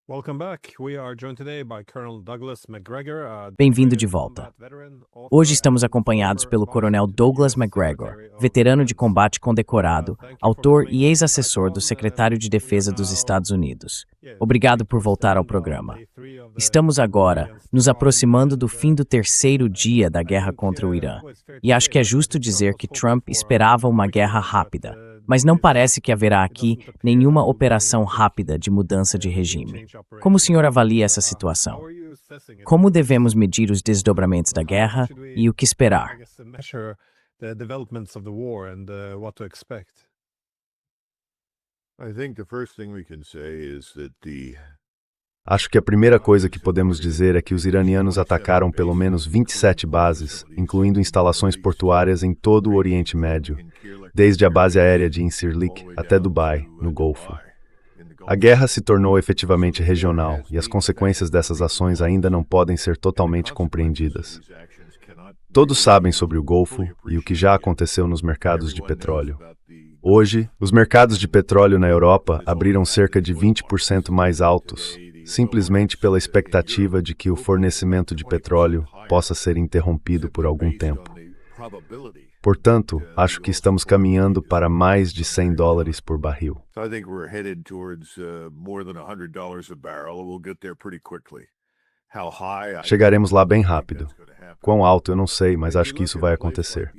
Welcome back. We are joined today by Colonel Douglas McGregor, Bem-vindo de volta. Hoje estamos acompanhados pelo Coronel Douglas McGregor, veterano de combate condecorado, autor e ex-assessor do Secretário de Defesa dos Estados Unidos. Obrigado por voltar ao programa. Estamos agora nos aproximando do fim do terceiro dia da guerra contra o Irã. E acho que é justo dizer que Trump esperava uma guerra rápida, mas não parece que haverá aqui nenhuma operação rápida de mudança de regime. Como o senhor avalia essa situação? Como devemos medir os desdobramentos da guerra e o que esperar? Acho que a primeira coisa que podemos dizer é que os iranianos atacaram pelo menos 27 bases, incluindo instalações portuárias em todo o Oriente Médio, desde a base aérea de Incirlik até Dubai, no Golfo. A guerra se tornou efetivamente regional e as consequências dessas ações ainda não podem ser totalmente compreendidas. Todos sabem sobre o Golfo e o que já aconteceu nos mercados de petróleo. Hoje, os mercados de petróleo na Europa abriram cerca de 20% mais altos, simplesmente pela expectativa de que o fornecimento de petróleo possa ser interrompido por algum tempo. Portanto, acho que estamos caminhando para mais de $100 por barril. Chegaremos lá bem rápido. Quão alto eu não sei, mas acho que isso vai acontecer.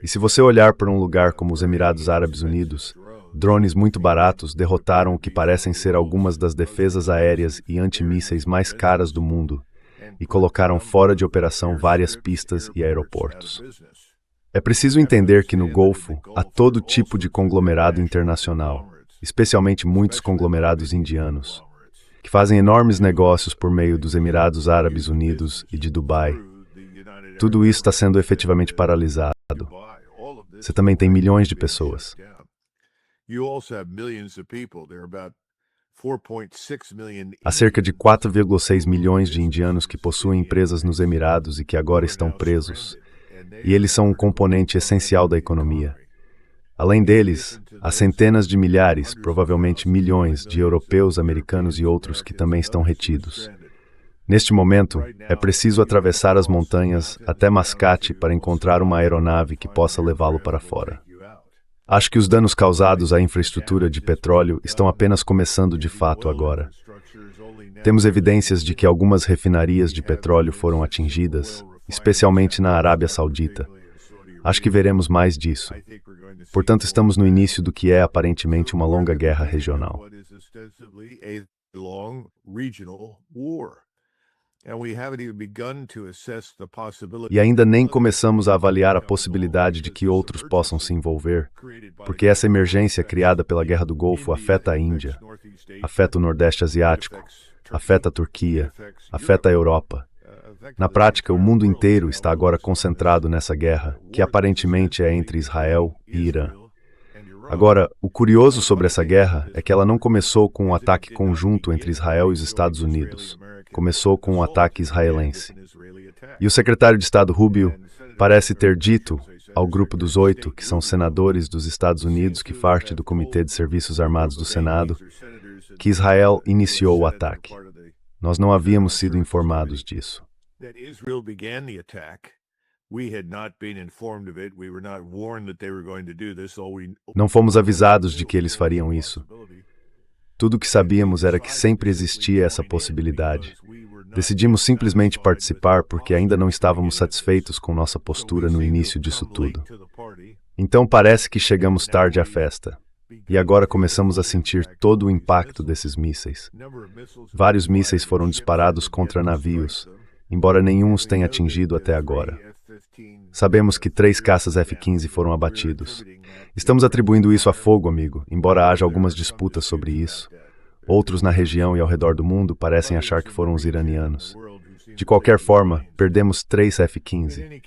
E se você olhar para um lugar como os Emirados Árabes Unidos, drones muito baratos derrotaram o que parecem ser algumas das defesas aéreas e antimísseis mais caras do mundo e colocaram fora de operação várias pistas e aeroportos. É preciso entender que no Golfo há todo tipo de conglomerado internacional, especialmente muitos conglomerados indianos, que fazem enormes negócios por meio dos Emirados Árabes Unidos e de Dubai. Tudo isso está sendo efetivamente paralisado. Você também tem milhões de pessoas. Há cerca de 4,6 milhões de indianos que possuem empresas nos Emirados e que agora estão presos. E eles são um componente essencial da economia. Além deles, há centenas de milhares, provavelmente milhões, de europeus, americanos e outros que também estão retidos. Neste momento, é preciso atravessar as montanhas até Mascate para encontrar uma aeronave que possa levá-lo para fora. Acho que os danos causados à infraestrutura de petróleo estão apenas começando de fato agora. Temos evidências de que algumas refinarias de petróleo foram atingidas, especialmente na Arábia Saudita. Acho que veremos mais disso. Portanto, estamos no início do que é aparentemente uma longa guerra regional. E ainda nem começamos a avaliar a possibilidade de que outros possam se envolver, porque essa emergência criada pela Guerra do Golfo afeta a Índia, afeta o Nordeste Asiático, afeta a Turquia, afeta a Europa. Na prática, o mundo inteiro está agora concentrado nessa guerra, que aparentemente é entre Israel e Irã. Agora, o curioso sobre essa guerra é que ela não começou com um ataque conjunto entre Israel e os Estados Unidos. Começou com um ataque israelense. E o secretário de Estado Rubio parece ter dito ao grupo dos 8, que são senadores dos Estados Unidos que fazem parte do Comitê de Serviços Armados do Senado, que Israel iniciou o ataque. Nós não havíamos sido informados disso. Não fomos avisados de que eles fariam isso. Tudo o que sabíamos era que sempre existia essa possibilidade. Decidimos simplesmente participar porque ainda não estávamos satisfeitos com nossa postura no início disso tudo. Então parece que chegamos tarde à festa. E agora começamos a sentir todo o impacto desses mísseis. Vários mísseis foram disparados contra navios, embora nenhum os tenha atingido até agora. Sabemos que 3 caças F-15 foram abatidos. Estamos atribuindo isso a fogo, amigo, embora haja algumas disputas sobre isso. Outros na região e ao redor do mundo parecem achar que foram os iranianos. De qualquer forma, perdemos 3 F-15.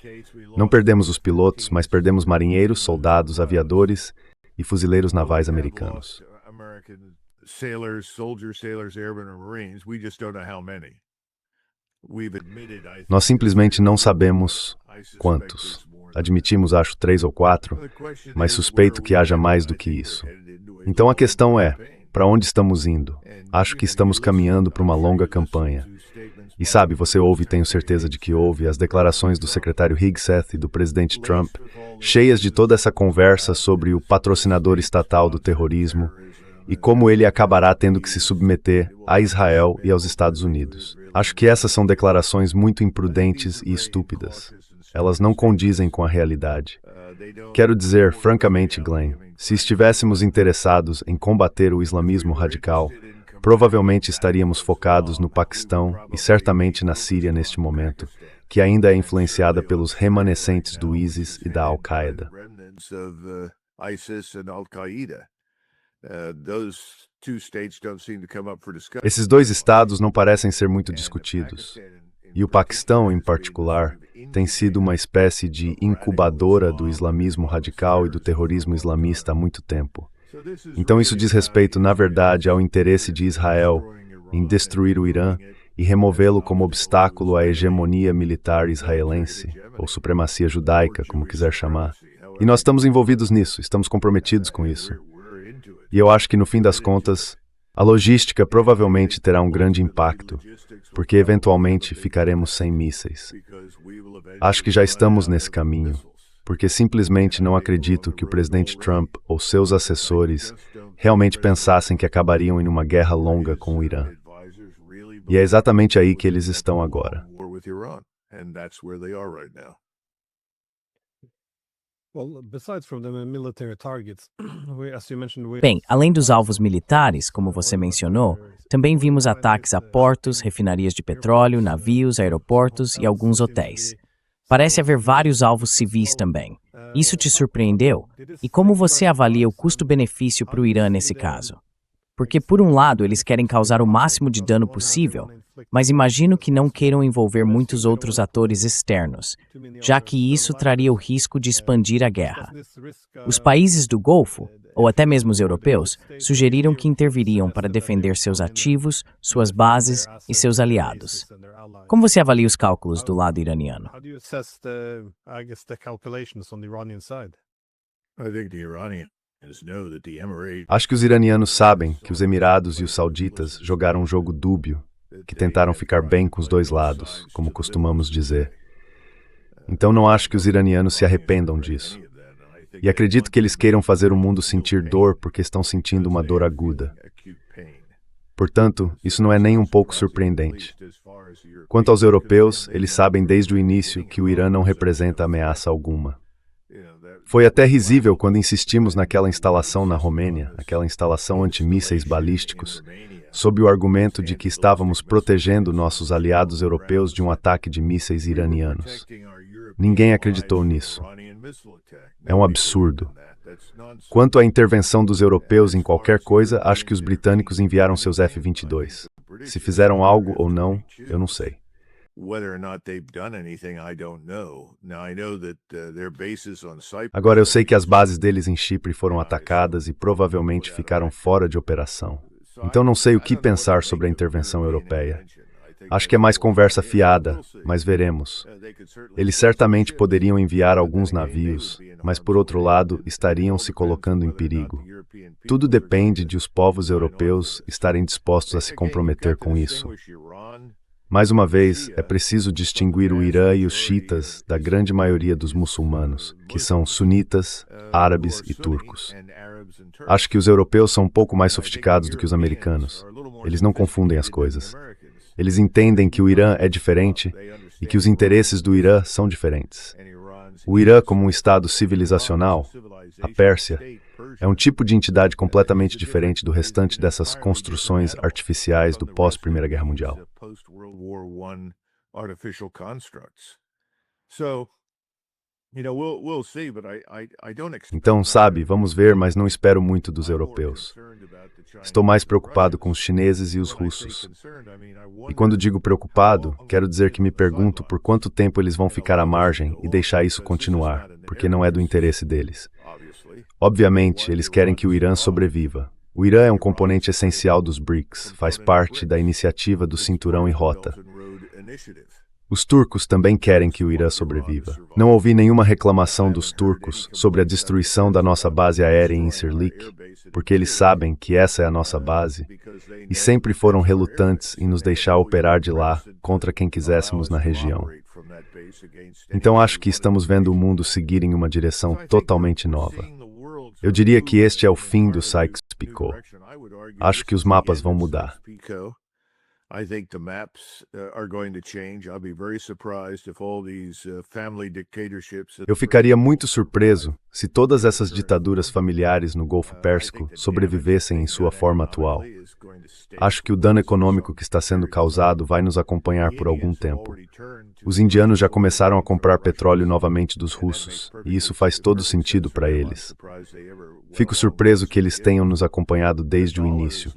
Não perdemos os pilotos, mas perdemos marinheiros, soldados, aviadores e fuzileiros navais americanos. Nós simplesmente não sabemos quantos. Admitimos, acho, 3 ou 4, mas suspeito que haja mais do que isso. Então a questão é, para onde estamos indo. Acho que estamos caminhando para uma longa campanha. E sabe, você ouve, tenho certeza de que ouve, as declarações do secretário Hegseth e do presidente Trump, cheias de toda essa conversa sobre o patrocinador estatal do terrorismo e como ele acabará tendo que se submeter a Israel e aos Estados Unidos. Acho que essas são declarações muito imprudentes e estúpidas. Elas não condizem com a realidade. Quero dizer, francamente, Glenn, se estivéssemos interessados em combater o islamismo radical, provavelmente estaríamos focados no Paquistão e certamente na Síria neste momento, que ainda é influenciada pelos remanescentes do ISIS e da Al-Qaeda. Esses dois estados não parecem ser muito discutidos. E o Paquistão, em particular, tem sido uma espécie de incubadora do islamismo radical e do terrorismo islamista há muito tempo. Então isso diz respeito, na verdade, ao interesse de Israel em destruir o Irã e removê-lo como obstáculo à hegemonia militar israelense, ou supremacia judaica, como quiser chamar. E nós estamos envolvidos nisso, estamos comprometidos com isso. E eu acho que, no fim das contas, a logística provavelmente terá um grande impacto, porque eventualmente ficaremos sem mísseis. Acho que já estamos nesse caminho, porque simplesmente não acredito que o presidente Trump ou seus assessores realmente pensassem que acabariam em uma guerra longa com o Irã. E é exatamente aí que eles estão agora. Bem, além dos alvos militares, como você mencionou, também vimos ataques a portos, refinarias de petróleo, navios, aeroportos e alguns hotéis. Parece haver vários alvos civis também. Isso te surpreendeu? E como você avalia o custo-benefício para o Irã nesse caso? Porque, por um lado, eles querem causar o máximo de dano possível, mas imagino que não queiram envolver muitos outros atores externos, já que isso traria o risco de expandir a guerra. Os países do Golfo, ou até mesmo os europeus, sugeriram que interviriam para defender seus ativos, suas bases e seus aliados. Como você avalia os cálculos do lado iraniano? Acho que os iranianos sabem que os Emirados e os Sauditas jogaram um jogo dúbio, que tentaram ficar bem com os dois lados, como costumamos dizer. Então não acho que os iranianos se arrependam disso. E acredito que eles queiram fazer o mundo sentir dor porque estão sentindo uma dor aguda. Portanto, isso não é nem um pouco surpreendente. Quanto aos europeus, eles sabem desde o início que o Irã não representa ameaça alguma. Foi até risível quando insistimos naquela instalação na Romênia, aquela instalação antimísseis balísticos, sob o argumento de que estávamos protegendo nossos aliados europeus de um ataque de mísseis iranianos. Ninguém acreditou nisso. É um absurdo. Quanto à intervenção dos europeus em qualquer coisa, acho que os britânicos enviaram seus F-22. Se fizeram algo ou não, eu não sei. Agora, eu sei que as bases deles em Chipre foram atacadas e provavelmente ficaram fora de operação. Então não sei o que pensar sobre a intervenção europeia. Acho que é mais conversa fiada, mas veremos. Eles certamente poderiam enviar alguns navios, mas por outro lado, estariam se colocando em perigo. Tudo depende de os povos europeus estarem dispostos a se comprometer com isso. Mais uma vez, é preciso distinguir o Irã e os xiitas da grande maioria dos muçulmanos, que são sunitas, árabes e turcos. Acho que os europeus são um pouco mais sofisticados do que os americanos. Eles não confundem as coisas. Eles entendem que o Irã é diferente e que os interesses do Irã são diferentes. O Irã, como um estado civilizacional, a Pérsia, é um tipo de entidade completamente diferente do restante dessas construções artificiais do pós-Primeira Guerra Mundial. Então, sabe, vamos ver, mas não espero muito dos europeus. Estou mais preocupado com os chineses e os russos. E quando digo preocupado, quero dizer que me pergunto por quanto tempo eles vão ficar à margem e deixar isso continuar, porque não é do interesse deles. Obviamente, eles querem que o Irã sobreviva. O Irã é um componente essencial dos BRICS, faz parte da iniciativa do Cinturão e Rota. Os turcos também querem que o Irã sobreviva. Não ouvi nenhuma reclamação dos turcos sobre a destruição da nossa base aérea em Incirlik, porque eles sabem que essa é a nossa base e sempre foram relutantes em nos deixar operar de lá contra quem quiséssemos na região. Então acho que estamos vendo o mundo seguir em uma direção totalmente nova. Eu diria que este é o fim do Sykes-Picot. Acho que os mapas vão mudar. I think the maps are going to change. I'll be very surprised if all these family dictatorships. Eu ficaria muito surpreso se todas essas ditaduras familiares no Golfo Pérsico sobrevivessem em sua forma atual. Acho que o dano econômico que está sendo causado vai nos acompanhar por algum tempo. Os indianos já começaram a comprar petróleo novamente dos russos, e isso faz todo sentido para eles. Fico surpreso que eles tenham nos acompanhado desde o início.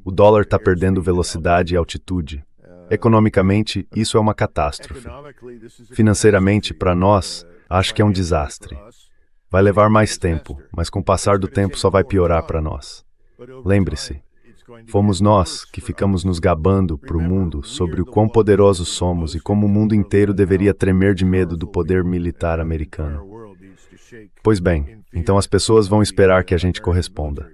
O dólar está perdendo velocidade e altitude. Economicamente, isso é uma catástrofe. Financeiramente, para nós, acho que é um desastre. Vai levar mais tempo, mas com o passar do tempo só vai piorar para nós. Lembre-se, fomos nós que ficamos nos gabando para o mundo sobre o quão poderosos somos e como o mundo inteiro deveria tremer de medo do poder militar americano. Pois bem, então as pessoas vão esperar que a gente corresponda.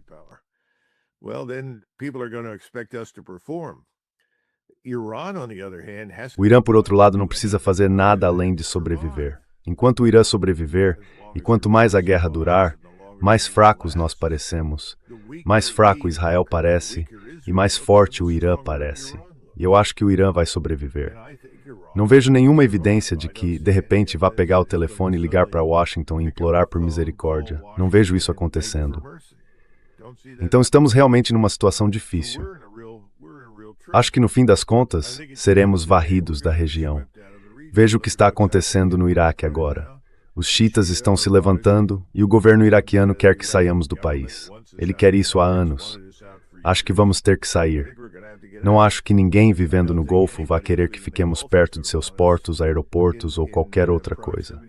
O Irã, por outro lado, não precisa fazer nada além de sobreviver. Enquanto o Irã sobreviver, e quanto mais a guerra durar, mais fracos nós parecemos, mais fraco Israel parece, e mais forte o Irã parece. E eu acho que o Irã vai sobreviver. Não vejo nenhuma evidência de que, de repente, vá pegar o telefone e ligar para Washington e implorar por misericórdia. Não vejo isso acontecendo. Então estamos realmente numa situação difícil. Acho que no fim das contas, seremos varridos da região. Veja o que está acontecendo no Iraque agora. Os xiitas estão se levantando e o governo iraquiano quer que saiamos do país. Ele quer isso há anos. Acho que vamos ter que sair. Não acho que ninguém vivendo no Golfo vá querer que fiquemos perto de seus portos, aeroportos ou qualquer outra coisa.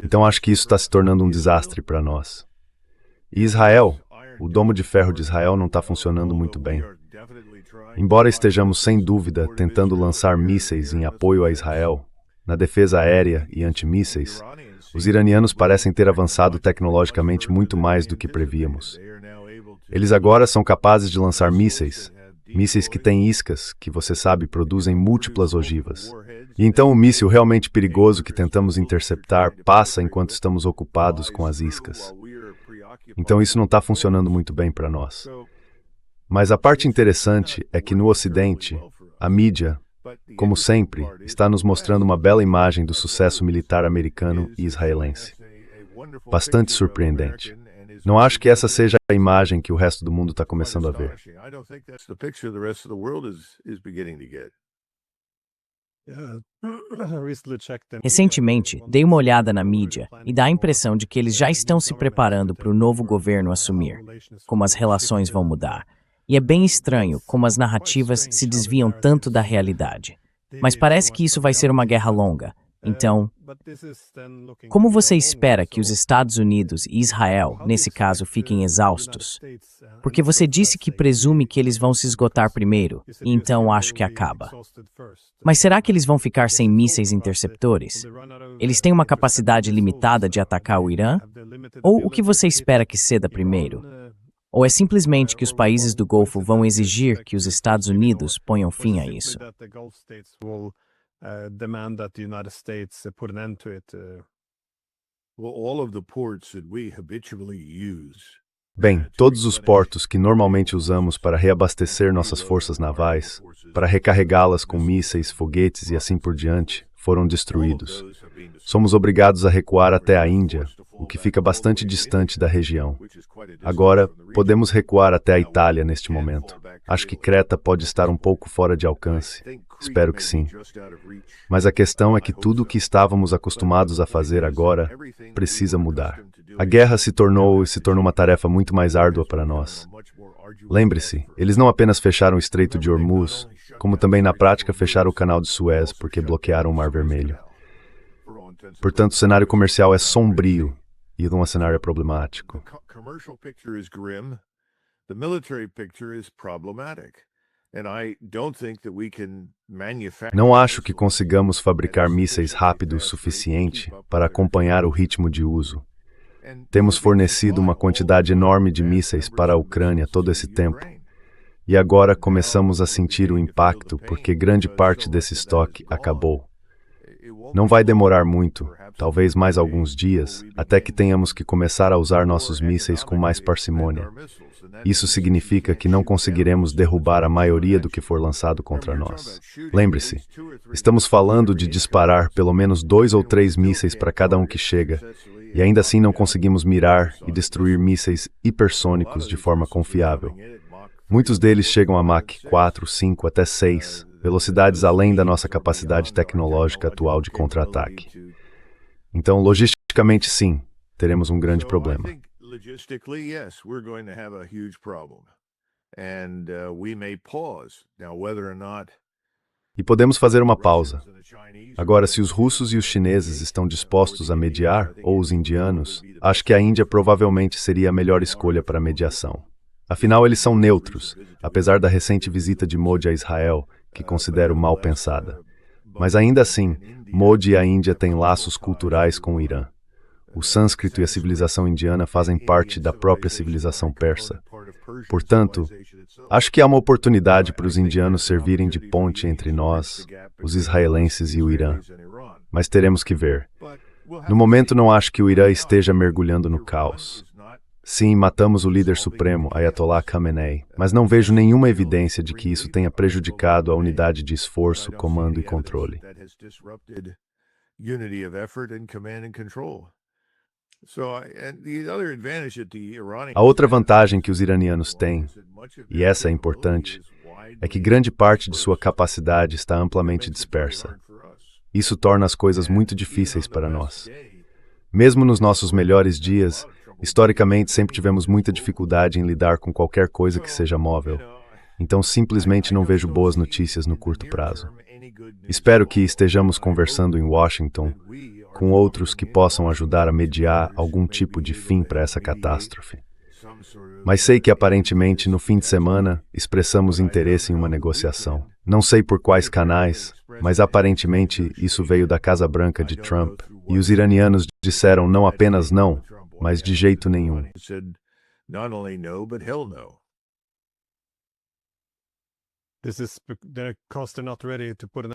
Então acho que isso está se tornando um desastre para nós. E Israel, o domo de ferro de Israel não está funcionando muito bem. Embora estejamos sem dúvida tentando lançar mísseis em apoio a Israel, na defesa aérea e antimísseis, os iranianos parecem ter avançado tecnologicamente muito mais do que prevíamos. Eles agora são capazes de lançar mísseis que têm iscas, que você sabe produzem múltiplas ogivas. E então o míssil realmente perigoso que tentamos interceptar passa enquanto estamos ocupados com as iscas. Então isso não está funcionando muito bem para nós. Mas a parte interessante é que no Ocidente, a mídia, como sempre, está nos mostrando uma bela imagem do sucesso militar americano e israelense. Bastante surpreendente. Não acho que essa seja a imagem que o resto do mundo está começando a ver. Recentemente, dei uma olhada na mídia e dá a impressão de que eles já estão se preparando para o novo governo assumir, como as relações vão mudar. E é bem estranho como as narrativas se desviam tanto da realidade. Mas parece que isso vai ser uma guerra longa. Então, como você espera que os Estados Unidos e Israel, nesse caso, fiquem exaustos? Porque você disse que presume que eles vão se esgotar primeiro, e então acho que acaba. Mas será que eles vão ficar sem mísseis interceptores? Eles têm uma capacidade limitada de atacar o Irã? Ou o que você espera que ceda primeiro? Ou é simplesmente que os países do Golfo vão exigir que os Estados Unidos ponham fim a isso? Demand that the United States put an end to it. All of the ports that we habitually use. Bem, todos os portos que normalmente usamos para reabastecer nossas forças navais, para recarregá-las com mísseis, foguetes e assim por diante, foram destruídos. Somos obrigados a recuar até a Índia, o que fica bastante distante da região. Agora, podemos recuar até a Itália neste momento. Acho que Creta pode estar um pouco fora de alcance. Espero que sim. Mas a questão é que tudo o que estávamos acostumados a fazer agora precisa mudar. A guerra se tornou uma tarefa muito mais árdua para nós. Lembre-se, eles não apenas fecharam o Estreito de Hormuz, como também na prática fecharam o Canal de Suez porque bloquearam o Mar Vermelho. Portanto, o cenário comercial é sombrio e não é um cenário problemático. The military picture is problematic. Não acho que consigamos fabricar mísseis rápido o suficiente para acompanhar o ritmo de uso. Temos fornecido uma quantidade enorme de mísseis para a Ucrânia todo esse tempo. E agora começamos a sentir o impacto porque grande parte desse estoque acabou. Não vai demorar muito, talvez mais alguns dias, até que tenhamos que começar a usar nossos mísseis com mais parcimônia. Isso significa que não conseguiremos derrubar a maioria do que for lançado contra nós. Lembre-se, estamos falando de disparar pelo menos 2 ou 3 mísseis para cada um que chega, e ainda assim não conseguimos mirar e destruir mísseis hipersônicos de forma confiável. Muitos deles chegam a Mach 4, 5 até 6, velocidades além da nossa capacidade tecnológica atual de contra-ataque. Então, logisticamente, sim, teremos um grande problema. Logistically, yes, we're going to have a huge problem. And we may pause. Now, whether or not... E podemos fazer uma pausa. Agora, se os russos e os chineses estão dispostos a mediar, ou os indianos, acho que a Índia provavelmente seria a melhor escolha para a mediação. Afinal, eles são neutros, apesar da recente visita de Modi a Israel, que considero mal pensada. Mas ainda assim, Modi e a Índia têm laços culturais com o Irã. O sânscrito e a civilização indiana fazem parte da própria civilização persa. Portanto, acho que há uma oportunidade para os indianos servirem de ponte entre nós, os israelenses e o Irã. Mas teremos que ver. No momento, não acho que o Irã esteja mergulhando no caos. Sim, matamos o líder supremo, Ayatollah Khamenei, mas não vejo nenhuma evidência de que isso tenha prejudicado a unidade de esforço, comando e controle. A outra vantagem que os iranianos têm, e essa é importante, é que grande parte de sua capacidade está amplamente dispersa. Isso torna as coisas muito difíceis para nós. Mesmo nos nossos melhores dias, historicamente sempre tivemos muita dificuldade em lidar com qualquer coisa que seja móvel. Então simplesmente não vejo boas notícias no curto prazo. Espero que estejamos conversando em Washington com outros que possam ajudar a mediar algum tipo de fim para essa catástrofe. Mas sei que aparentemente no fim de semana expressamos interesse em uma negociação. Não sei por quais canais, mas aparentemente isso veio da Casa Branca de Trump, e os iranianos disseram não apenas não, mas de jeito nenhum.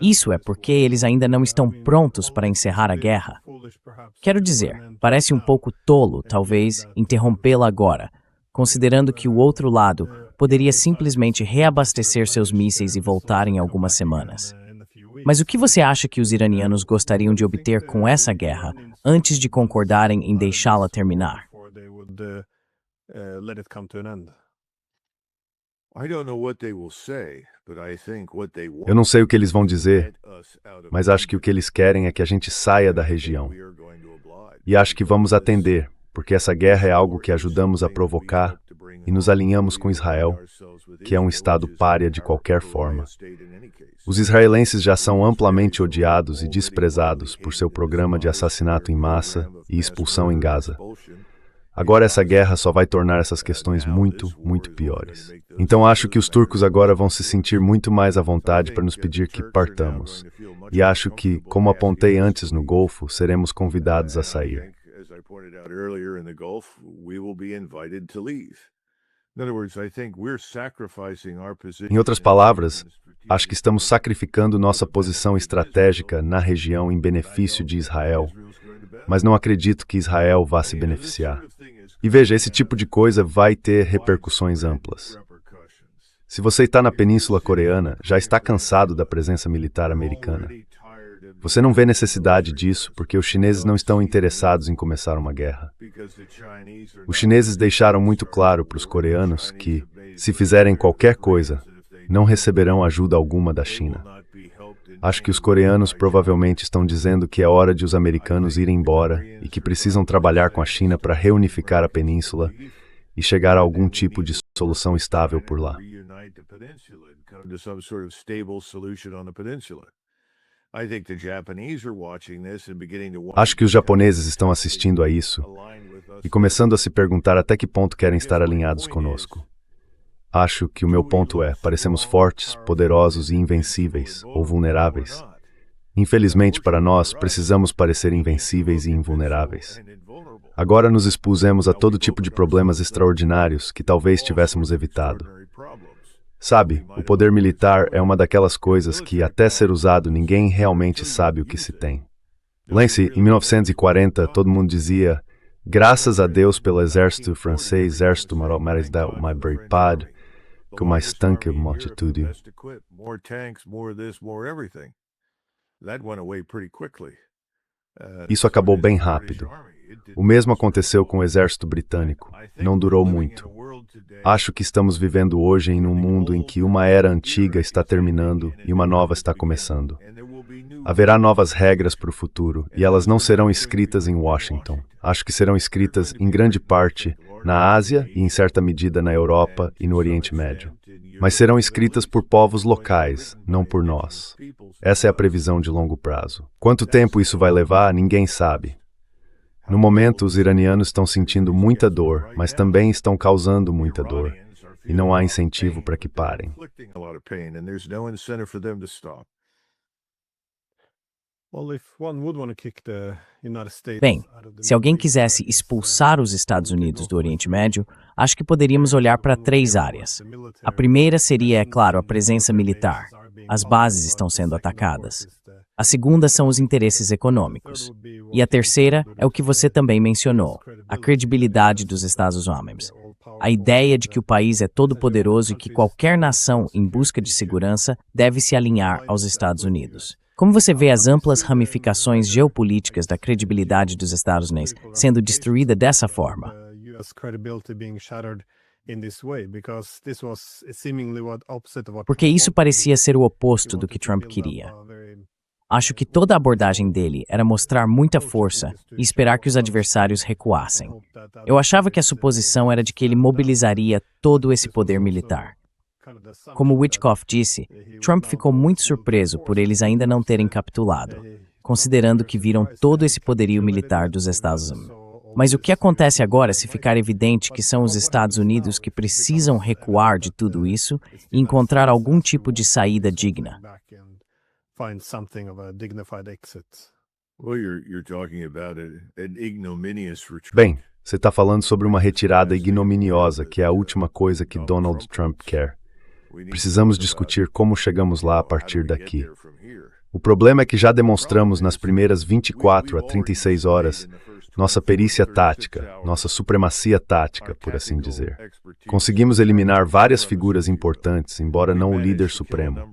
Isso é porque eles ainda não estão prontos para encerrar a guerra. Quero dizer, parece um pouco tolo, talvez, interrompê-la agora, considerando que o outro lado poderia simplesmente reabastecer seus mísseis e voltar em algumas semanas. Mas o que você acha que os iranianos gostariam de obter com essa guerra antes de concordarem em deixá-la terminar? Eu não sei o que eles vão dizer, mas acho que o que eles querem é que a gente saia da região. E acho que vamos atender, porque essa guerra é algo que ajudamos a provocar e nos alinhamos com Israel, que é um estado pária de qualquer forma. Os israelenses já são amplamente odiados e desprezados por seu programa de assassinato em massa e expulsão em Gaza. Agora essa guerra só vai tornar essas questões muito, muito piores. Então acho que os turcos agora vão se sentir muito mais à vontade para nos pedir que partamos. E acho que, como apontei antes no Golfo, seremos convidados a sair. Em outras palavras, acho que estamos sacrificando nossa posição estratégica na região em benefício de Israel, mas não acredito que Israel vá se beneficiar. E veja, esse tipo de coisa vai ter repercussões amplas. Se você está na Península Coreana, já está cansado da presença militar americana. Você não vê necessidade disso porque os chineses não estão interessados em começar uma guerra. Os chineses deixaram muito claro para os coreanos que, se fizerem qualquer coisa, não receberão ajuda alguma da China. Acho que os coreanos provavelmente estão dizendo que é hora de os americanos irem embora e que precisam trabalhar com a China para reunificar a península e chegar a algum tipo de solução estável por lá. Acho que os japoneses estão assistindo a isso e começando a se perguntar até que ponto querem estar alinhados conosco. Acho que o meu ponto é, parecemos fortes, poderosos e invencíveis, ou vulneráveis. Infelizmente para nós, precisamos parecer invencíveis e invulneráveis. Agora nos expusemos a todo tipo de problemas extraordinários que talvez tivéssemos evitado. Sabe, o poder militar é uma daquelas coisas que, até ser usado, ninguém realmente sabe o que se tem. Lance, em 1940, todo mundo dizia, graças a Deus pelo exército francês, exército mais preparado, com mais tanque multitude. Isso acabou bem rápido. O mesmo aconteceu com o exército britânico. Não durou muito. Acho que estamos vivendo hoje em um mundo em que uma era antiga está terminando e uma nova está começando. Haverá novas regras para o futuro e elas não serão escritas em Washington. Acho que serão escritas, em grande parte, na Ásia e, em certa medida, na Europa e no Oriente Médio. Mas serão escritas por povos locais, não por nós. Essa é a previsão de longo prazo. Quanto tempo isso vai levar, ninguém sabe. No momento, os iranianos estão sentindo muita dor, mas também estão causando muita dor. E não há incentivo para que parem. Bem, se alguém quisesse expulsar os Estados Unidos do Oriente Médio, acho que poderíamos olhar para 3 áreas. A primeira seria, é claro, a presença militar. As bases estão sendo atacadas. A segunda são os interesses econômicos. E a terceira é o que você também mencionou, a credibilidade dos Estados Unidos. A ideia de que o país é todo-poderoso e que qualquer nação em busca de segurança deve se alinhar aos Estados Unidos. Como você vê as amplas ramificações geopolíticas da credibilidade dos Estados Unidos sendo destruída dessa forma? Porque isso parecia ser o oposto do que Trump queria. Acho que toda a abordagem dele era mostrar muita força e esperar que os adversários recuassem. Eu achava que a suposição era de que ele mobilizaria todo esse poder militar. Como Witkoff disse, Trump ficou muito surpreso por eles ainda não terem capitulado, considerando que viram todo esse poderio militar dos Estados Unidos. Mas o que acontece agora se ficar evidente que são os Estados Unidos que precisam recuar de tudo isso e encontrar algum tipo de saída digna? Bem, você está falando sobre uma retirada ignominiosa, que é a última coisa que Donald Trump quer. Precisamos discutir como chegamos lá a partir daqui. O problema é que já demonstramos nas primeiras 24 a 36 horas nossa perícia tática, nossa supremacia tática, por assim dizer. Conseguimos eliminar várias figuras importantes, embora não o líder supremo.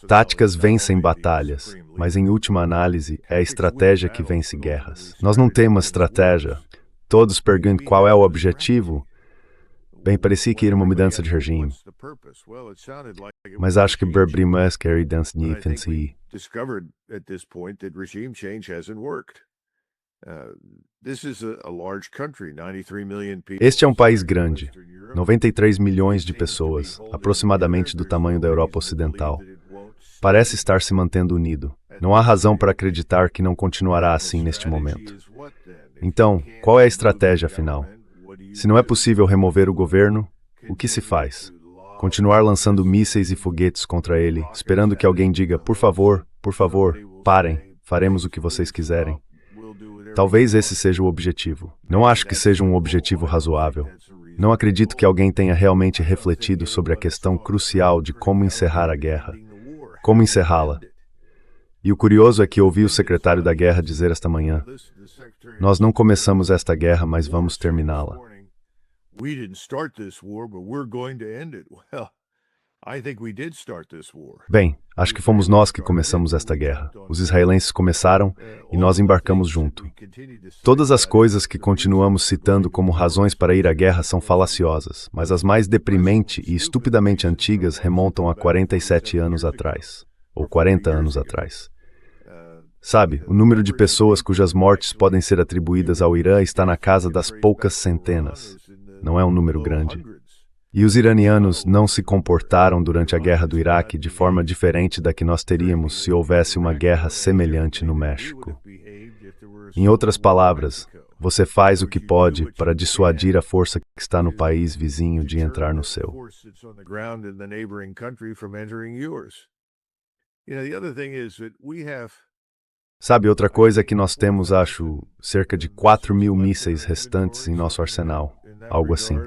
Táticas vencem batalhas, mas em última análise é a estratégia que vence guerras. Nós não temos estratégia. Todos perguntam qual é o objetivo. Bem, parecia que era uma mudança de regime. Mas acho que Berbrimas quer dança de defensiva. Este é um país grande, 93 milhões de pessoas, aproximadamente do tamanho da Europa Ocidental. Parece estar se mantendo unido. Não há razão para acreditar que não continuará assim neste momento. Então, qual é a estratégia afinal? Se não é possível remover o governo, o que se faz? Continuar lançando mísseis e foguetes contra ele, esperando que alguém diga, por favor, parem, faremos o que vocês quiserem. Talvez esse seja o objetivo. Não acho que seja um objetivo razoável. Não acredito que alguém tenha realmente refletido sobre a questão crucial de como encerrar a guerra. Como encerrá-la. E o curioso é que ouvi o secretário da guerra dizer esta manhã, nós não começamos esta guerra, mas vamos terminá-la. Bem, acho que fomos nós que começamos esta guerra. Os israelenses começaram e nós embarcamos junto. Todas as coisas que continuamos citando como razões para ir à guerra são falaciosas, mas as mais deprimente e estupidamente antigas remontam a 47 anos atrás, ou 40 anos atrás. Sabe, o número de pessoas cujas mortes podem ser atribuídas ao Irã está na casa das poucas centenas. Não é um número grande. E os iranianos não se comportaram durante a guerra do Iraque de forma diferente da que nós teríamos se houvesse uma guerra semelhante no México. Em outras palavras, você faz o que pode para dissuadir a força que está no país vizinho de entrar no seu. Sabe, outra coisa é que nós temos, acho, cerca de 4.000 mísseis restantes em nosso arsenal, algo assim.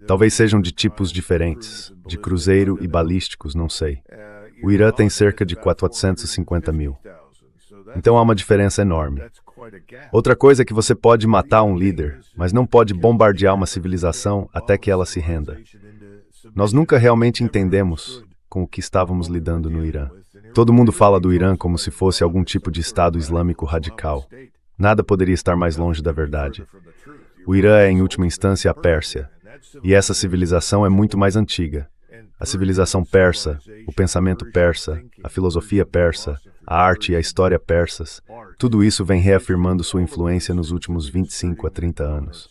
Talvez sejam de tipos diferentes, de cruzeiro e balísticos, não sei. O Irã tem cerca de 450.000. Então há uma diferença enorme. Outra coisa é que você pode matar um líder, mas não pode bombardear uma civilização até que ela se renda. Nós nunca realmente entendemos com o que estávamos lidando no Irã. Todo mundo fala do Irã como se fosse algum tipo de Estado Islâmico radical. Nada poderia estar mais longe da verdade. O Irã é, em última instância, a Pérsia. E essa civilização é muito mais antiga. A civilização persa, o pensamento persa, a filosofia persa, a arte e a história persas, tudo isso vem reafirmando sua influência nos últimos 25 a 30 anos.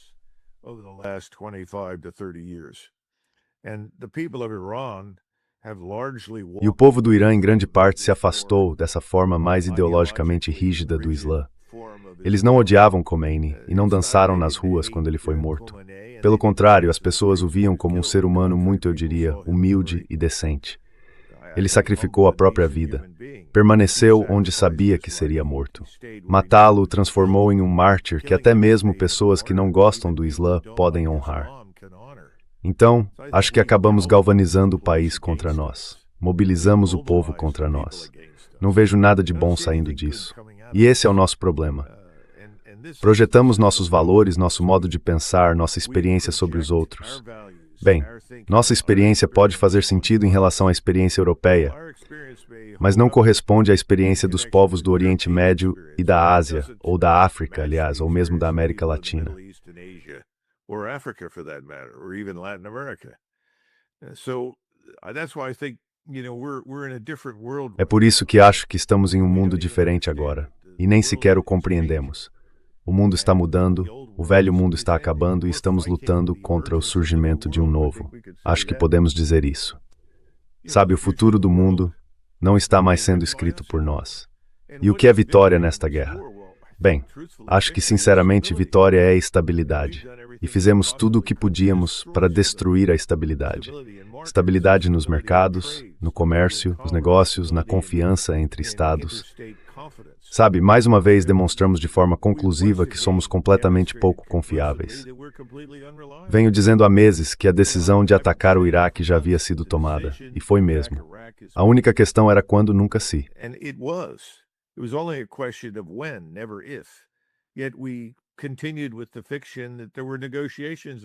E o povo do Irã, em grande parte, se afastou dessa forma mais ideologicamente rígida do Islã. Eles não odiavam Khomeini e não dançaram nas ruas quando ele foi morto. Pelo contrário, as pessoas o viam como um ser humano muito, eu diria, humilde e decente. Ele sacrificou a própria vida. Permaneceu onde sabia que seria morto. Matá-lo o transformou em um mártir que até mesmo pessoas que não gostam do Islã podem honrar. Então, acho que acabamos galvanizando o país contra nós. Mobilizamos o povo contra nós. Não vejo nada de bom saindo disso. E esse é o nosso problema. Projetamos nossos valores, nosso modo de pensar, nossa experiência sobre os outros. Bem, nossa experiência pode fazer sentido em relação à experiência europeia, mas não corresponde à experiência dos povos do Oriente Médio e da Ásia, ou da África, aliás, ou mesmo da América Latina. É por isso que acho que estamos em um mundo diferente agora, e nem sequer o compreendemos. O mundo está mudando, o velho mundo está acabando e estamos lutando contra o surgimento de um novo. Acho que podemos dizer isso. Sabe, o futuro do mundo não está mais sendo escrito por nós. E o que é vitória nesta guerra? Bem, acho que sinceramente vitória é estabilidade. E fizemos tudo o que podíamos para destruir a estabilidade. Estabilidade nos mercados, no comércio, nos negócios, na confiança entre estados. Sabe, mais uma vez demonstramos de forma conclusiva que somos completamente pouco confiáveis. Venho dizendo há meses que a decisão de atacar o Iraque já havia sido tomada, e foi mesmo. A única questão era quando, nunca se.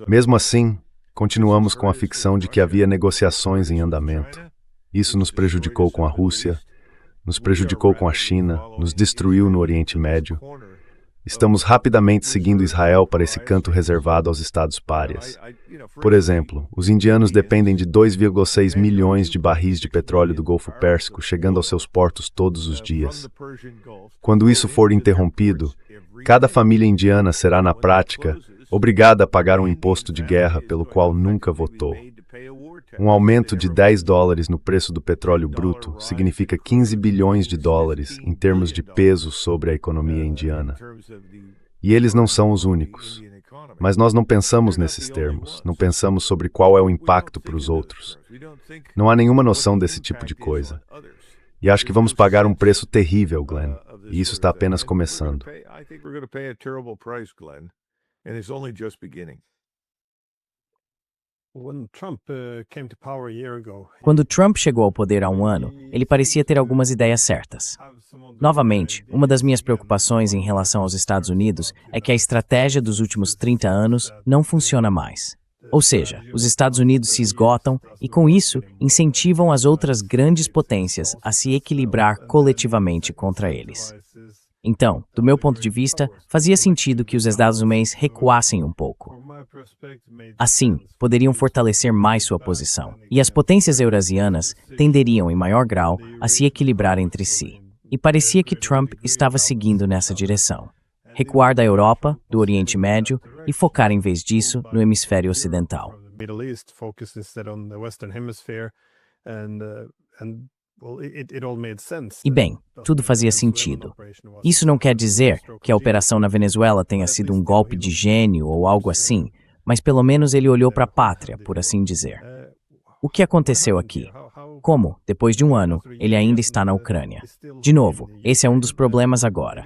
Mesmo assim, continuamos com a ficção de que havia negociações em andamento. Isso nos prejudicou com a Rússia, nos prejudicou com a China, nos destruiu no Oriente Médio. Estamos rapidamente seguindo Israel para esse canto reservado aos estados párias. Por exemplo, os indianos dependem de 2,6 milhões de barris de petróleo do Golfo Pérsico chegando aos seus portos todos os dias. Quando isso for interrompido, cada família indiana será, na prática, obrigada a pagar um imposto de guerra pelo qual nunca votou. Um aumento de $10 no preço do petróleo bruto significa 15 bilhões de dólares em termos de peso sobre a economia indiana. E eles não são os únicos. Mas nós não pensamos nesses termos, não pensamos sobre qual é o impacto para os outros. Não há nenhuma noção desse tipo de coisa. E acho que vamos pagar um preço terrível, Glenn. E isso está apenas começando. Quando Trump chegou ao poder há um ano, ele parecia ter algumas ideias certas. Novamente, uma das minhas preocupações em relação aos Estados Unidos é que a estratégia dos últimos 30 anos não funciona mais. Ou seja, os Estados Unidos se esgotam e, com isso, incentivam as outras grandes potências a se equilibrar coletivamente contra eles. Então, do meu ponto de vista, fazia sentido que os Estados Unidos recuassem um pouco. Assim, poderiam fortalecer mais sua posição, e as potências eurasianas tenderiam, em maior grau, a se equilibrar entre si. E parecia que Trump estava seguindo nessa direção. Recuar da Europa, do Oriente Médio, e focar, em vez disso, no hemisfério ocidental. E bem, tudo fazia sentido. Isso não quer dizer que a operação na Venezuela tenha sido um golpe de gênio ou algo assim, mas pelo menos ele olhou para a pátria, por assim dizer. O que aconteceu aqui? Como, depois de um ano, ele ainda está na Ucrânia? De novo, esse é um dos problemas agora.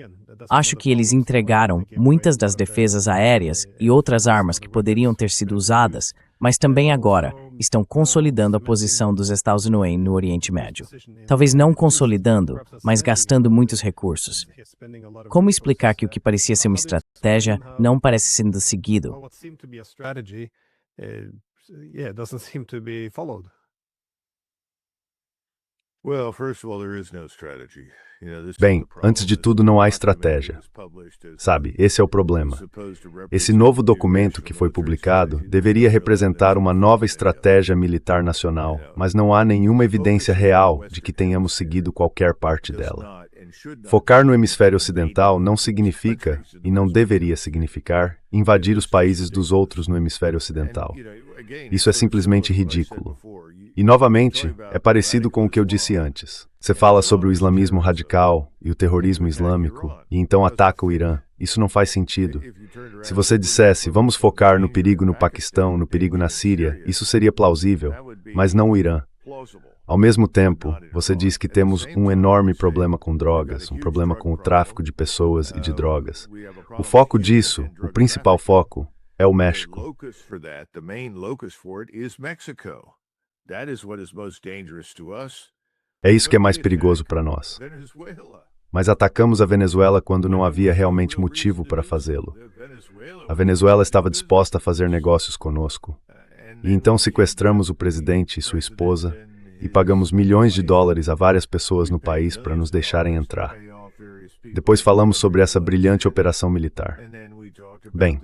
Acho que eles entregaram muitas das defesas aéreas e outras armas que poderiam ter sido usadas, mas também agora estão consolidando a posição dos Estados Unidos no Oriente Médio. Talvez não consolidando, mas gastando muitos recursos. Como explicar que o que parecia ser uma estratégia não parece sendo seguido? Bem, antes de tudo, não há estratégia. Sabe, esse é o problema. Esse novo documento que foi publicado deveria representar uma nova estratégia militar nacional, mas não há nenhuma evidência real de que tenhamos seguido qualquer parte dela. Focar no hemisfério ocidental não significa, e não deveria significar, invadir os países dos outros no hemisfério ocidental. Isso é simplesmente ridículo. E, novamente, é parecido com o que eu disse antes. Você fala sobre o islamismo radical e o terrorismo islâmico, e então ataca o Irã. Isso não faz sentido. Se você dissesse, vamos focar no perigo no Paquistão, no perigo na Síria, isso seria plausível, mas não o Irã. Ao mesmo tempo, você diz que temos um enorme problema com drogas, um problema com o tráfico de pessoas e de drogas. O foco disso, o principal foco, é o México. É isso que é mais perigoso para nós. Mas atacamos a Venezuela quando não havia realmente motivo para fazê-lo. A Venezuela estava disposta a fazer negócios conosco. E então sequestramos o presidente e sua esposa e pagamos milhões de dólares a várias pessoas no país para nos deixarem entrar. Depois falamos sobre essa brilhante operação militar. Bem,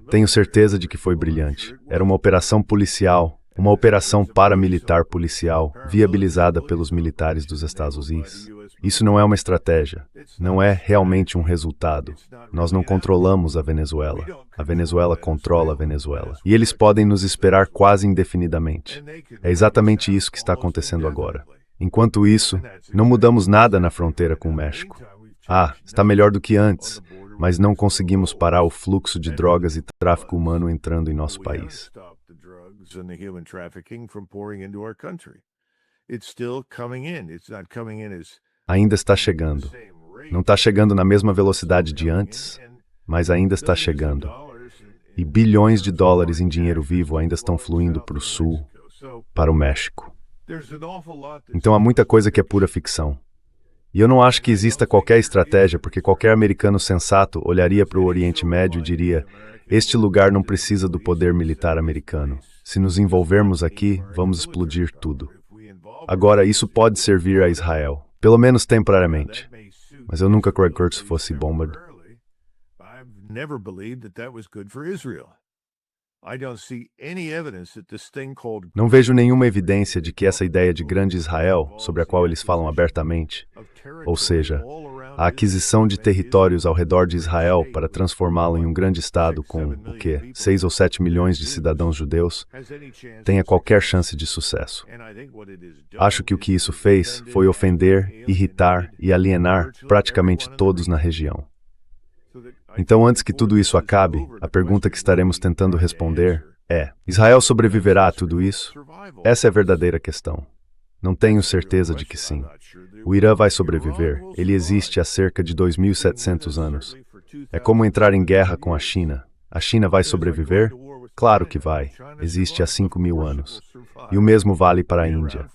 tenho certeza de que foi brilhante. Era uma operação policial, uma operação paramilitar policial, viabilizada pelos militares dos Estados Unidos. Isso não é uma estratégia, não é realmente um resultado. Nós não controlamos a Venezuela. A Venezuela controla a Venezuela. E eles podem nos esperar quase indefinidamente. É exatamente isso que está acontecendo agora. Enquanto isso, não mudamos nada na fronteira com o México. Está melhor do que antes, mas não conseguimos parar o fluxo de drogas e tráfico humano entrando em nosso país. Ainda está chegando. Não está chegando na mesma velocidade de antes, mas ainda está chegando. E bilhões de dólares em dinheiro vivo ainda estão fluindo para o sul, para o México. Então há muita coisa que é pura ficção. E eu não acho que exista qualquer estratégia, porque qualquer americano sensato olharia para o Oriente Médio e diria: este lugar não precisa do poder militar americano. Se nos envolvermos aqui, vamos explodir tudo. Agora, isso pode servir a Israel, pelo menos temporariamente. Mas eu nunca creio que isso fosse bombardeado. Não vejo nenhuma evidência de que essa ideia de grande Israel, sobre a qual eles falam abertamente, ou seja, a aquisição de territórios ao redor de Israel para transformá-lo em um grande estado com, 6 ou 7 milhões de cidadãos judeus, tenha qualquer chance de sucesso. Acho que o que isso fez foi ofender, irritar e alienar praticamente todos na região. Então, antes que tudo isso acabe, a pergunta que estaremos tentando responder é: Israel sobreviverá a tudo isso? Essa é a verdadeira questão. Não tenho certeza de que sim. O Irã vai sobreviver. Ele existe há cerca de 2.700 anos. É como entrar em guerra com a China. A China vai sobreviver? Claro que vai. Existe há 5.000 anos. E o mesmo vale para a Índia.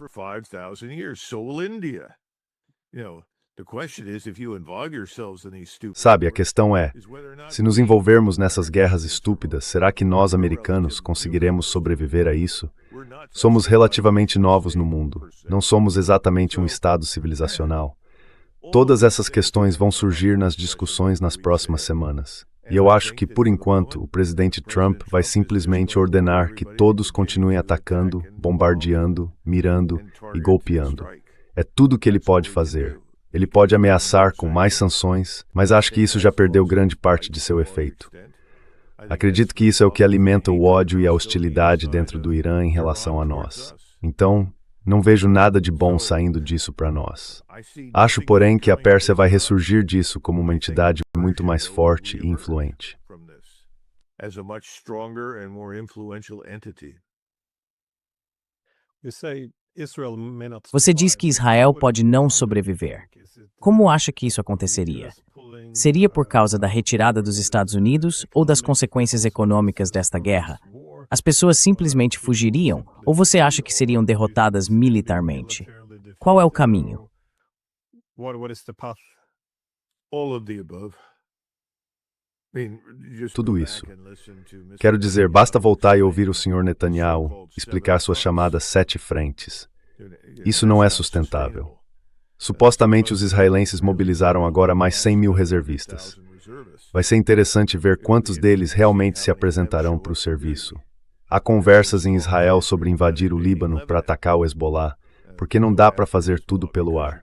Sabe, a questão é, se nos envolvermos nessas guerras estúpidas, será que nós, americanos, conseguiremos sobreviver a isso? Somos relativamente novos no mundo. Não somos exatamente um estado civilizacional. Todas essas questões vão surgir nas discussões nas próximas semanas. E eu acho que, por enquanto, o presidente Trump vai simplesmente ordenar que todos continuem atacando, bombardeando, mirando e golpeando. É tudo o que ele pode fazer. Ele pode ameaçar com mais sanções, mas acho que isso já perdeu grande parte de seu efeito. Acredito que isso é o que alimenta o ódio e a hostilidade dentro do Irã em relação a nós. Então, Não vejo nada de bom saindo disso para nós. Acho, porém, que a Pérsia vai ressurgir disso como uma entidade muito mais forte e influente. As a much stronger and more influential entity. Você diz que Israel pode não sobreviver. Como acha que isso aconteceria? Seria por causa da retirada dos Estados Unidos ou das consequências econômicas desta guerra? As pessoas simplesmente fugiriam ou você acha que seriam derrotadas militarmente? Qual é o caminho? All of the above. Tudo isso. Quero dizer, basta voltar e ouvir o Sr. Netanyahu explicar suas chamadas 7 frentes. Isso não é sustentável. Supostamente os israelenses mobilizaram agora mais 100 mil reservistas. Vai ser interessante ver quantos deles realmente se apresentarão para o serviço. Há conversas em Israel sobre invadir o Líbano para atacar o Hezbollah, porque não dá para fazer tudo pelo ar.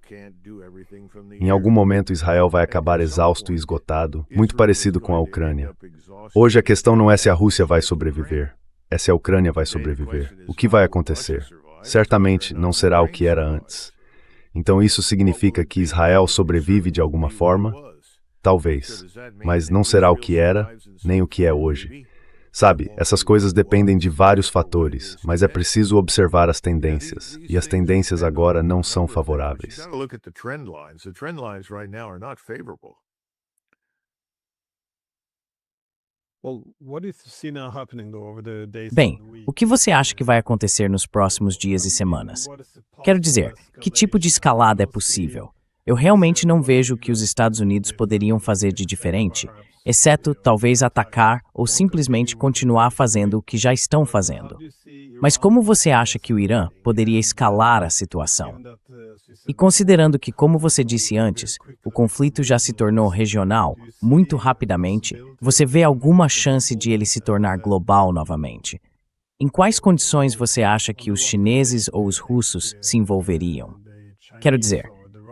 Em algum momento Israel vai acabar exausto e esgotado, muito parecido com a Ucrânia. Hoje a questão não é se a Rússia vai sobreviver, é se a Ucrânia vai sobreviver. O que vai acontecer? Certamente não será o que era antes. Então isso significa que Israel sobrevive de alguma forma? Talvez, mas não será o que era, nem o que é hoje. Sabe, essas coisas dependem de vários fatores, mas é preciso observar as tendências, e as tendências agora não são favoráveis. Bem, o que você acha que vai acontecer nos próximos dias e semanas? Quero dizer, que tipo de escalada é possível? Eu realmente não vejo o que os Estados Unidos poderiam fazer de diferente, exceto talvez atacar ou simplesmente continuar fazendo o que já estão fazendo. Mas como você acha que o Irã poderia escalar a situação? E considerando que, como você disse antes, o conflito já se tornou regional muito rapidamente, você vê alguma chance de ele se tornar global novamente? Em quais condições você acha que os chineses ou os russos se envolveriam? Quero dizer,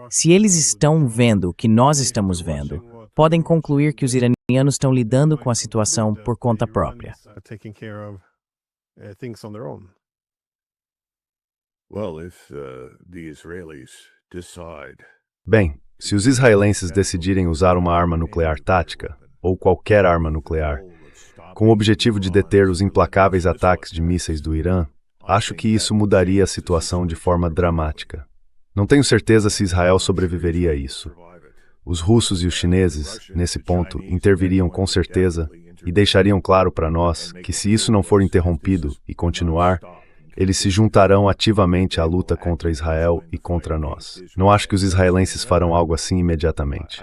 se eles estão vendo o que nós estamos vendo, podem concluir que os iranianos estão lidando com a situação por conta própria. Bem, se os israelenses decidirem usar uma arma nuclear tática, ou qualquer arma nuclear, com o objetivo de deter os implacáveis ataques de mísseis do Irã, acho que isso mudaria a situação de forma dramática. Não tenho certeza se Israel sobreviveria a isso. Os russos e os chineses, nesse ponto, interviriam com certeza e deixariam claro para nós que, se isso não for interrompido e continuar, eles se juntarão ativamente à luta contra Israel e contra nós. Não acho que os israelenses farão algo assim imediatamente.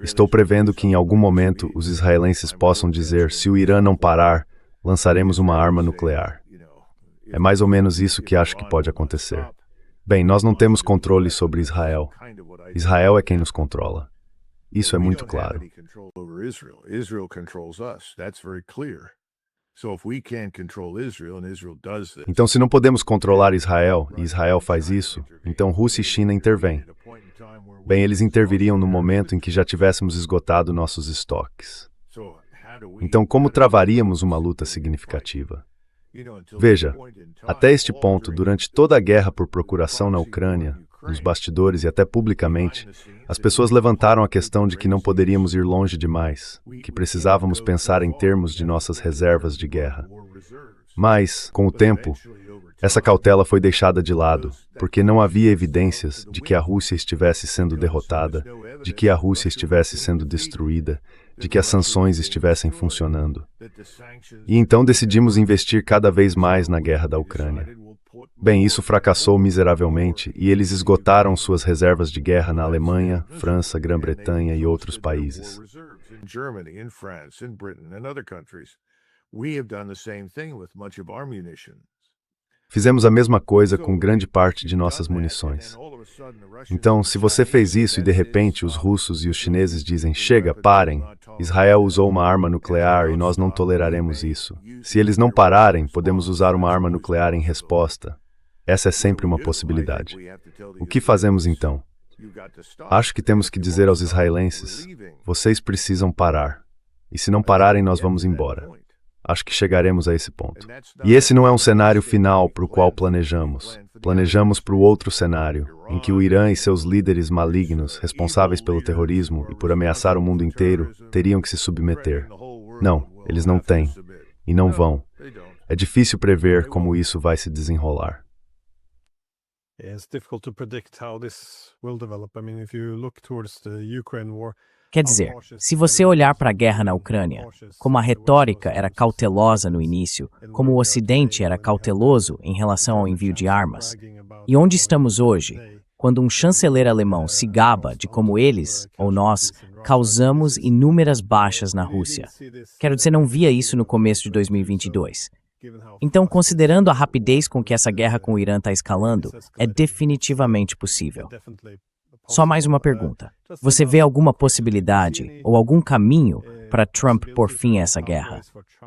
Estou prevendo que, em algum momento, os israelenses possam dizer: se o Irã não parar, lançaremos uma arma nuclear. É mais ou menos isso que acho que pode acontecer. Bem, nós não temos controle sobre Israel. Israel é quem nos controla. Isso é muito claro. Então, se não podemos controlar Israel, e Israel faz isso, então Rússia e China intervêm. Bem, eles interviriam no momento em que já tivéssemos esgotado nossos estoques. Então, como travaríamos uma luta significativa? Veja, até este ponto, durante toda a guerra por procuração na Ucrânia, nos bastidores e até publicamente, as pessoas levantaram a questão de que não poderíamos ir longe demais, que precisávamos pensar em termos de nossas reservas de guerra. Mas, com o tempo, essa cautela foi deixada de lado, porque não havia evidências de que a Rússia estivesse sendo derrotada, de que a Rússia estivesse sendo destruída, de que as sanções estivessem funcionando. E então decidimos investir cada vez mais na guerra da Ucrânia. Bem, isso fracassou miseravelmente e eles esgotaram suas reservas de guerra na Alemanha, França, Grã-Bretanha e outros países. Fizemos a mesma coisa com grande parte de nossas munições. Então, se você fez isso e de repente os russos e os chineses dizem: chega, parem, Israel usou uma arma nuclear e nós não toleraremos isso. Se eles não pararem, podemos usar uma arma nuclear em resposta. Essa é sempre uma possibilidade. O que fazemos então? Acho que temos que dizer aos israelenses: vocês precisam parar. E se não pararem, nós vamos embora. Acho que chegaremos a esse ponto. E esse não é um cenário final para o qual planejamos. planejamos para o outro cenário, em que o Irã e seus líderes malignos, responsáveis pelo terrorismo e por ameaçar o mundo inteiro, teriam que se submeter. Não, eles não têm. E não vão. É difícil prever como isso vai se desenrolar. It's difficult to predict how this will develop. I mean, if you look towards the Ukraine war, Quer dizer, se você olhar para a guerra na Ucrânia, como a retórica era cautelosa no início, como o Ocidente era cauteloso em relação ao envio de armas, e onde estamos hoje, quando um chanceler alemão se gaba de como eles, ou nós, causamos inúmeras baixas na Rússia. Quero dizer, não via isso no começo de 2022. Então, considerando a rapidez com que essa guerra com o Irã está escalando, é definitivamente possível. Só mais uma pergunta. Você vê alguma possibilidade ou algum caminho para Trump pôr fim a essa guerra?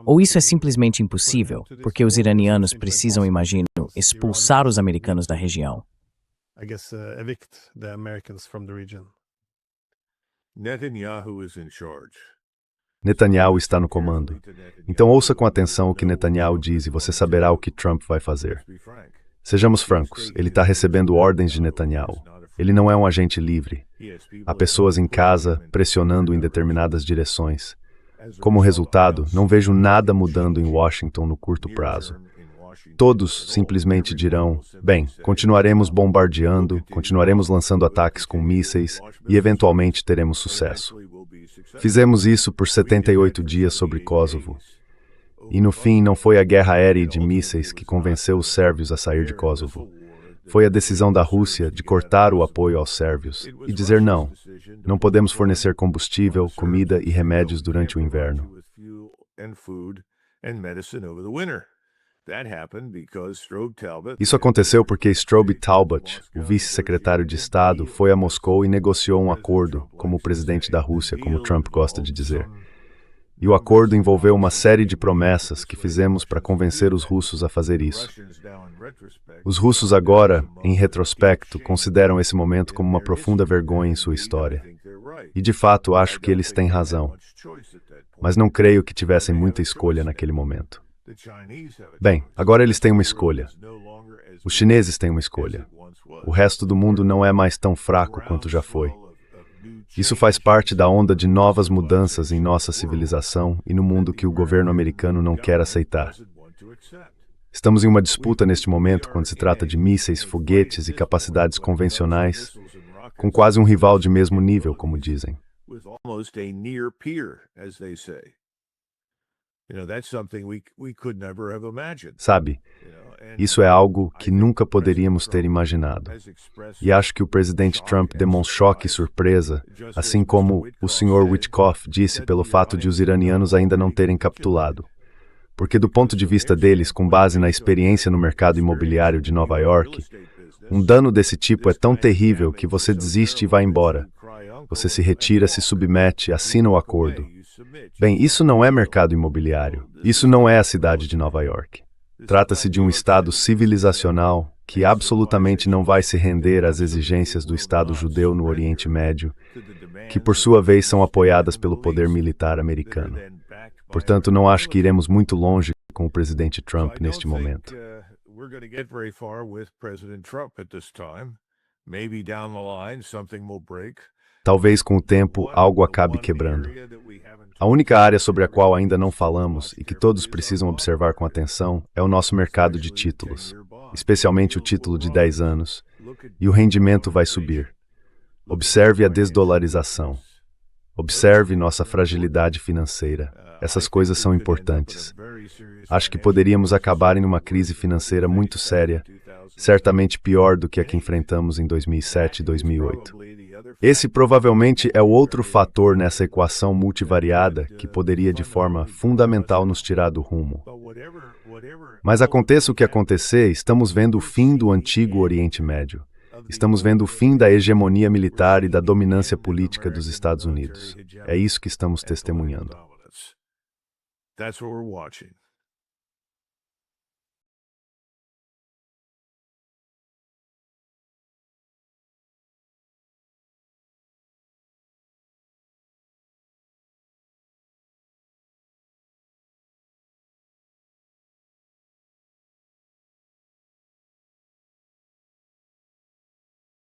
Ou isso é simplesmente impossível, porque os iranianos precisam, imagino, expulsar os americanos da região? I guess, evict the Americans from the region. Netanyahu is in charge. Netanyahu está no comando. Então ouça com atenção o que Netanyahu diz e você saberá o que Trump vai fazer. Sejamos francos, ele está recebendo ordens de Netanyahu. Ele não é um agente livre. Há pessoas em casa pressionando em determinadas direções. Como resultado, não vejo nada mudando em Washington no curto prazo. Todos simplesmente dirão, bem, continuaremos bombardeando, continuaremos lançando ataques com mísseis e eventualmente teremos sucesso. Fizemos isso por 78 dias sobre Kosovo. E no fim não foi a guerra aérea e de mísseis que convenceu os sérvios a sair de Kosovo. Foi a decisão da Rússia de cortar o apoio aos sérvios e dizer não. Não podemos fornecer combustível, comida e remédios durante o inverno. Isso aconteceu porque Strobe Talbot, o vice-secretário de Estado, foi a Moscou e negociou um acordo, como o presidente da Rússia, como Trump gosta de dizer. E o acordo envolveu uma série de promessas que fizemos para convencer os russos a fazer isso. Os russos agora, em retrospecto, consideram esse momento como uma profunda vergonha em sua história. E de fato acho que eles têm razão. Mas não creio que tivessem muita escolha naquele momento. Bem, agora eles têm uma escolha. Os chineses têm uma escolha. O resto do mundo não é mais tão fraco quanto já foi. Isso faz parte da onda de novas mudanças em nossa civilização e no mundo que o governo americano não quer aceitar. Estamos em uma disputa neste momento quando se trata de mísseis, foguetes e capacidades convencionais, com quase um rival de mesmo nível, como dizem. Sabe, isso é algo que nunca poderíamos ter imaginado. E acho que o presidente Trump demonstrou choque e surpresa, assim como o Sr. Witkoff disse pelo fato de os iranianos ainda não terem capitulado. Porque do ponto de vista deles, com base na experiência no mercado imobiliário de Nova York, um dano desse tipo é tão terrível que você desiste e vai embora. Você se retira, se submete, assina o acordo. Bem, isso não é mercado imobiliário. Isso não é a cidade de Nova York. Trata-se de um Estado civilizacional que absolutamente não vai se render às exigências do Estado judeu no Oriente Médio, que por sua vez são apoiadas pelo poder militar americano. Portanto, não acho que iremos muito longe com o presidente Trump neste momento. Talvez com o tempo algo acabe quebrando. A única área sobre a qual ainda não falamos e que todos precisam observar com atenção é o nosso mercado de títulos, especialmente o título de 10 anos, e o rendimento vai subir. Observe a desdolarização. Observe nossa fragilidade financeira. Essas coisas são importantes. Acho que poderíamos acabar em uma crise financeira muito séria, certamente pior do que a que enfrentamos em 2007 e 2008. Esse provavelmente é o outro fator nessa equação multivariada que poderia de forma fundamental nos tirar do rumo. Mas aconteça o que acontecer, estamos vendo o fim do antigo Oriente Médio. Estamos vendo o fim da hegemonia militar e da dominância política dos Estados Unidos. É isso que estamos testemunhando. That's what we're watching.